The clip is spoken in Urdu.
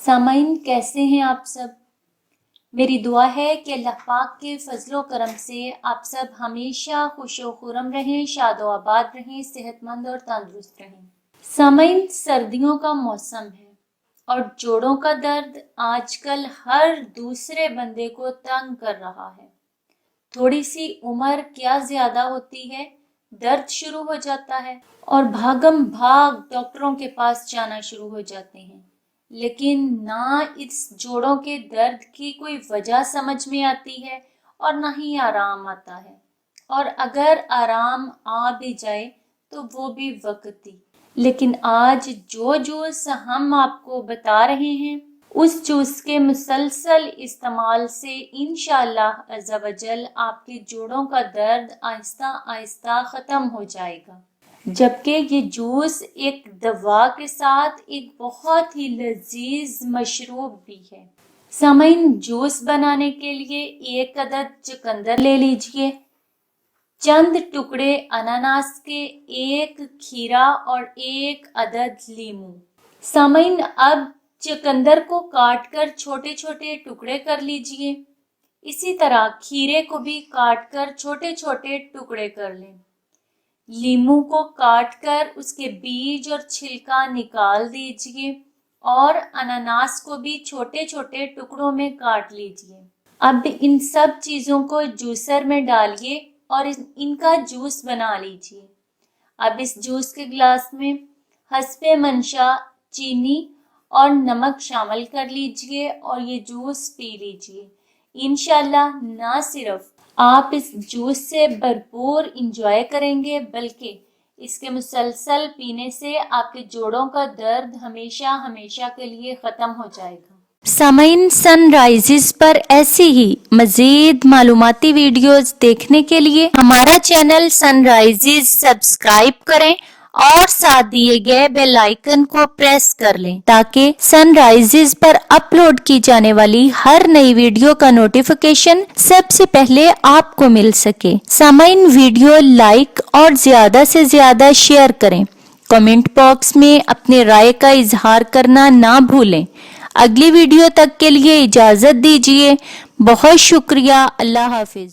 سامعین کیسے ہیں آپ سب؟ میری دعا ہے کہ اللہ پاک کے فضل و کرم سے آپ سب ہمیشہ خوش و خرم رہیں، شاد و آباد رہیں، صحت مند اور تندرست رہیں۔ سامعین، سردیوں کا موسم ہے اور جوڑوں کا درد آج کل ہر دوسرے بندے کو تنگ کر رہا ہے۔ تھوڑی سی عمر کیا زیادہ ہوتی ہے، درد شروع ہو جاتا ہے اور بھاگم بھاگ ڈاکٹروں کے پاس جانا شروع ہو جاتے ہیں، لیکن نہ اس جوڑوں کے درد کی کوئی وجہ سمجھ میں آتی ہے اور نہ ہی آرام آتا ہے، اور اگر آرام آ بھی جائے تو وہ بھی وقتی۔ لیکن آج جو جوس ہم آپ کو بتا رہے ہیں، اس جوس کے مسلسل استعمال سے انشاءاللہ عز و جل آپ کے جوڑوں کا درد آہستہ آہستہ ختم ہو جائے گا، جبکہ یہ جوس ایک دوا کے ساتھ ایک بہت ہی لذیذ مشروب بھی ہے۔ سامعین، جوس بنانے کے لیے 1 عدد چقندر لے لیجئے، چند ٹکڑے اناناس کے، 1 کھیرا اور 1 عدد لیموں۔ سامعین، اب چقندر کو کاٹ کر چھوٹے چھوٹے ٹکڑے کر لیجئے، اسی طرح کھیرے کو بھی کاٹ کر چھوٹے چھوٹے ٹکڑے کر لیں۔ لیموں کو کاٹ کر اس کے بیج اور چھلکا نکال دیجئے اور اناناس کو بھی چھوٹے چھوٹے ٹکڑوں میں کاٹ لیجئے۔ اب ان سب چیزوں کو جوسر میں ڈالیے اور ان کا جوس بنا لیجئے۔ اب اس جوس کے گلاس میں حسب منشا چینی اور نمک شامل کر لیجئے اور یہ جوس پی لیجئے۔ انشاءاللہ نہ صرف آپ اس جوس سے بھرپور انجوائے کریں گے، بلکہ اس کے مسلسل پینے سے آپ کے جوڑوں کا درد ہمیشہ ہمیشہ کے لیے ختم ہو جائے گا۔ سامعین، سن رائزز پر ایسی ہی مزید معلوماتی ویڈیوز دیکھنے کے لیے ہمارا چینل سن رائزز سبسکرائب کریں اور ساتھ دیے گئے بیل آئیکن کو پریس کر لیں تاکہ سن رائزز پر اپلوڈ کی جانے والی ہر نئی ویڈیو کا نوٹیفیکیشن سب سے پہلے آپ کو مل سکے۔ سامعین، ویڈیو لائک اور زیادہ سے زیادہ شیئر کریں۔ کمنٹ باکس میں اپنے رائے کا اظہار کرنا نہ بھولیں۔ اگلی ویڈیو تک کے لیے اجازت دیجیے۔ بہت شکریہ۔ اللہ حافظ۔